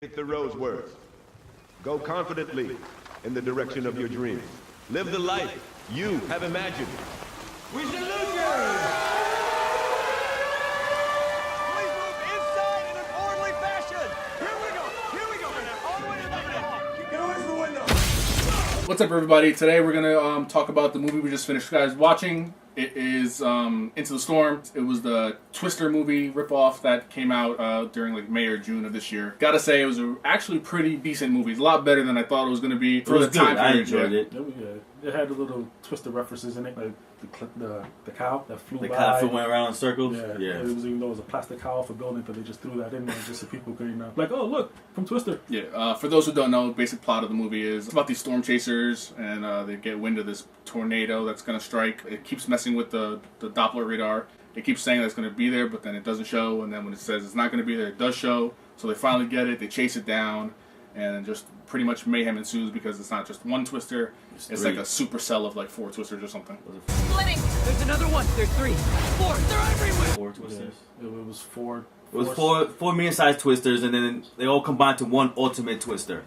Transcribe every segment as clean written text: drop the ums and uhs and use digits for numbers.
Hit the rose words. Go confidently in the direction of your dreams. Live the life you have imagined. We salute you! Please move inside in an orderly fashion. Here we go. All the way to the back of the hall. Get away from the window. What's up, everybody? Today we're gonna talk about the movie we just finished, guys, watching. It is Into the Storm. It was the Twister movie ripoff that came out during like May or June of this year. Gotta say, it was actually pretty decent movie. It's a lot better than I thought it was gonna be for the time period. I enjoyed it. It had a little Twister references in it, like the cow that flew by. The cow went around in circles. Yeah. It was, even though it was a plastic cow off a building, but they just threw that in there just so people could, like, oh look, from Twister. Yeah. For those who don't know, the basic plot of the movie is it's about these storm chasers, and they get wind of this tornado that's gonna strike. It keeps messing with the Doppler radar. It keeps saying that it's gonna be there, but then it doesn't show. And then when it says it's not gonna be there, it does show. So they finally get it. They chase it down, and just pretty much mayhem ensues because it's not just one Twister. It's like a supercell of like 4 Twisters or something. Splitting! There's another one. There's 3, 4. They're everywhere. 4 Twisters. Yeah, it was four. It was four medium-sized Twisters, and then they all combined to one ultimate Twister.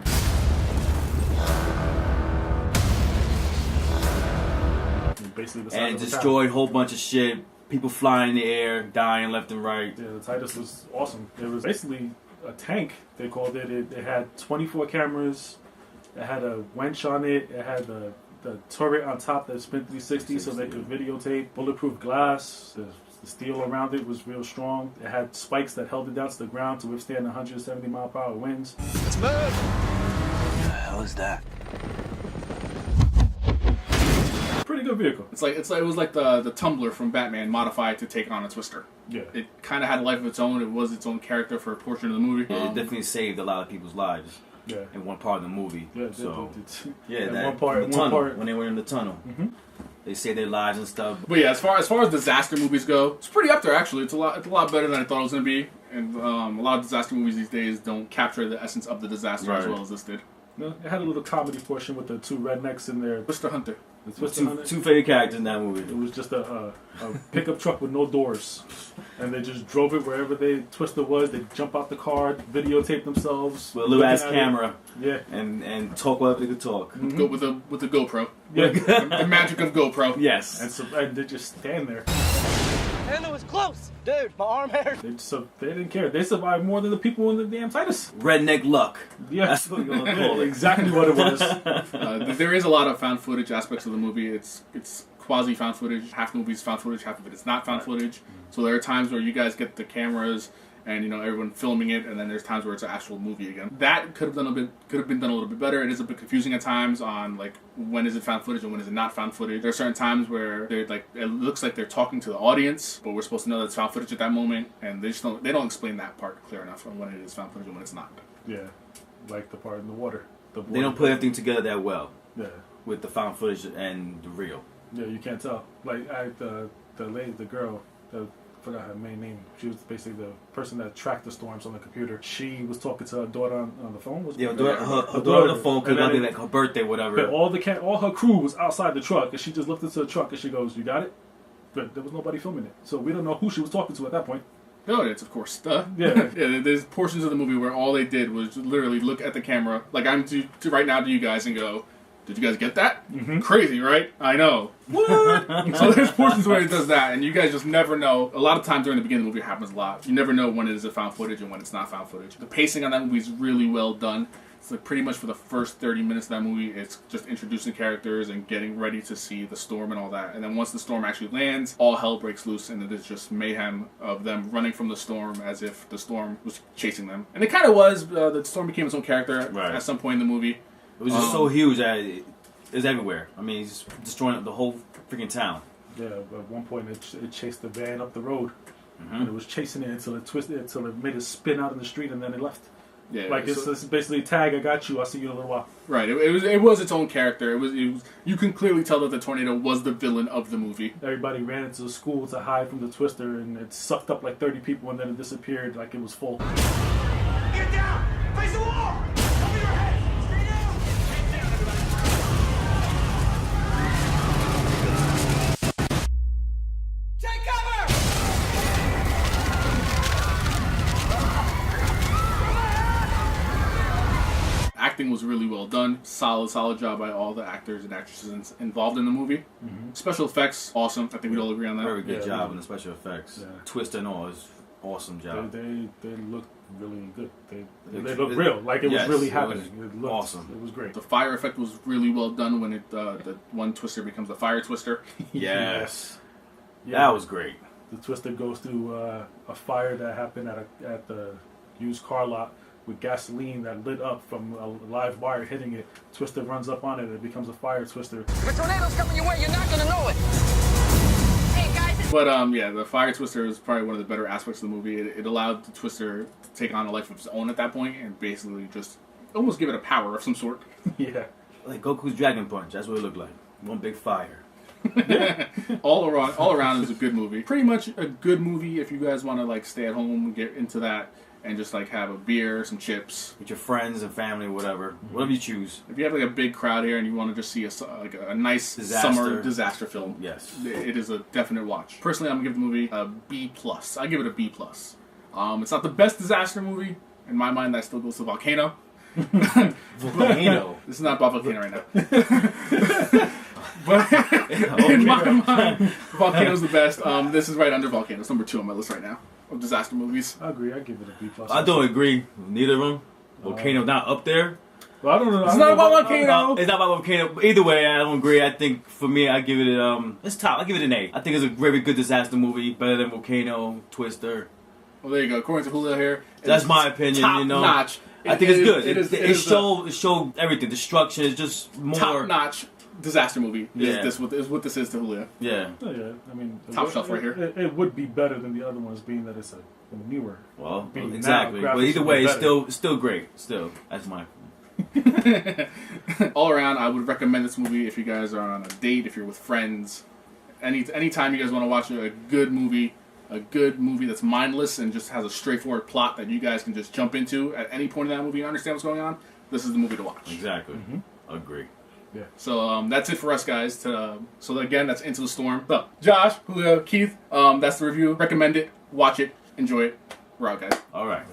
Basically, And destroyed a whole bunch of shit. People flying in the air, dying left and right. Yeah, the Titus was awesome. It was basically a tank, they called it. It had 24 cameras. It had a winch on it. It had the turret on top that spin 360 so they could videotape. Bulletproof glass. The steel around it was real strong. It had spikes that held it down to the ground to withstand 170 mile per hour winds. Let's move. What the hell is that? Pretty good vehicle. It was like the Tumbler from Batman modified to take on a Twister. Yeah. It kind of had a life of its own. It was its own character for a portion of the movie. Yeah, it definitely saved a lot of people's lives. Yeah. In one part of the movie. Yeah, That one part when they were in the tunnel. Mm-hmm. They saved their lives and stuff. But yeah, as far as disaster movies go, it's pretty up there actually. It's a lot better than I thought it was gonna be. And a lot of disaster movies these days don't capture the essence of the disaster as well as this did. No, it had a little comedy portion with the 2 rednecks in there. Twister Hunter. Two favorite characters in that movie. It was just a pickup truck with no doors, and they just drove it wherever Twister was. They jump out the car, videotape themselves with a little ass camera. Yeah, and talk whatever they could talk. Mm-hmm. Go with the GoPro. Yeah, the magic of GoPro. Yes, and they just stand there. And it was close, dude. My arm hurt. They didn't care. They survived more than the people in the damn Titus. Redneck luck. Yeah, that's what you're gonna call it. Exactly what it was. There is a lot of found footage aspects of the movie. It's quasi found footage. Half the movie's found footage, half of it is not found footage. So there are times where you guys get the cameras and everyone filming it, and then there's times where it's an actual movie again. That could have been done a little bit better. It is a bit confusing at times on like when is it found footage and when is it not found footage. There are certain times where they're like it looks like they're talking to the audience, but we're supposed to know that's found footage at that moment, and they don't explain that part clear enough on when it is found footage and when it's not. Yeah, like the part in the water. They don't put everything together that well. Yeah, with the found footage and the real. Yeah, you can't tell. Like the girl. I forgot her main name. She was basically the person that tracked the storms on the computer. She was talking to her daughter on the phone. Her daughter on the phone could be like her birthday, whatever. But all her crew was outside the truck, and she just looked into the truck and she goes, "You got it?" But there was nobody filming it, so we don't know who she was talking to at that point. No, it's of course. Yeah. There's portions of the movie where all they did was literally look at the camera, like I'm to right now to you guys, and go, "Did you guys get that? Mm-hmm. Crazy, right? I know." What? So there's portions where it does that, and you guys just never know. A lot of times during the beginning of the movie, it happens a lot. You never know when it is a found footage and when it's not found footage. The pacing on that movie is really well done. It's like pretty much for the first 30 minutes of that movie, it's just introducing characters and getting ready to see the storm and all that. And then once the storm actually lands, all hell breaks loose, and it is just mayhem of them running from the storm as if the storm was chasing them. And it kind of was. The storm became its own character at some point in the movie. It was just so huge that it was everywhere. I mean, he's destroying the whole freaking town. Yeah, at one point it chased the van up the road, and it was chasing it until it twisted it, until it made it spin out in the street, and then it left. Yeah, like it's basically tag. I got you. I'll see you in a little while. Right. It was its own character. It was. You can clearly tell that the tornado was the villain of the movie. Everybody ran into the school to hide from the Twister, and it sucked up like 30 people, and then it disappeared like it was full. Get down! Face the wall! Cover your head! Stay down! Get down, everybody! Take cover! acting was really well done. Solid job by all the actors and actresses involved in the movie. Special effects, awesome. I think we'd all agree on that. Very good job in the special effects. Yeah. Twist and all is awesome job. They look really good. They look real, like it was really happening. It looked awesome. It was great. The fire effect was really well done when the one twister becomes the fire twister. Yes. Yeah. That was great. The twister goes through a fire that happened at the used car lot with gasoline that lit up from a live wire hitting it. Twister runs up on it and it becomes a fire twister. If a tornado's coming your way, you're not gonna know it. Hey guys, But yeah, the fire twister is probably one of the better aspects of the movie. It allowed the twister to take on a life of its own at that point and basically just almost give it a power of some sort. Yeah. Like Goku's Dragon Punch. That's what it looked like. One big fire. all around is a good movie. Pretty much a good movie if you guys want to like stay at home and get into that and just like have a beer, some chips With your friends and family, whatever. Whatever you choose. If you have like a big crowd here and you want to just see a nice summer disaster film, Yes. it is a definite watch. Personally, I'm gonna give the movie a B+. I give it a B+. It's not the best disaster movie in my mind. That still goes to Volcano. Volcano. This is not about Volcano right now. But in my mind, Volcano's the best. This is right under Volcano. It's number 2 on my list right now of disaster movies. I agree. I give it a B+. I don't agree. Neither of them. Volcano not up there. Well, I don't know. It's not about Volcano. It's not about Volcano. Either way, I don't agree. I think for me, I give it it's top. I give it an A. I think it's a very good disaster movie. Better than Volcano, Twister. Well, there you go. According to Julio here, That's my opinion. top You know, notch. I think it's good. It showed everything. Destruction is just more top notch disaster movie. Yeah. Is what this is to Julio. Yeah. Oh, yeah. I mean, Top shelf right here. It would be better than the other ones, being that it's a newer. Well, Being exactly. now, But either graphics way, are it's still great. Still, that's my. All around, I would recommend this movie if you guys are on a date, if you're with friends. Anytime you guys want to watch a good movie that's mindless and just has a straightforward plot that you guys can just jump into at any point in that movie and understand what's going on, this is the movie to watch. Exactly. Agree. Yeah. So that's it for us, guys. So again, that's Into the Storm. So, Josh, Julio, Keith, that's the review. Recommend it, watch it, enjoy it. We're out, guys. All right.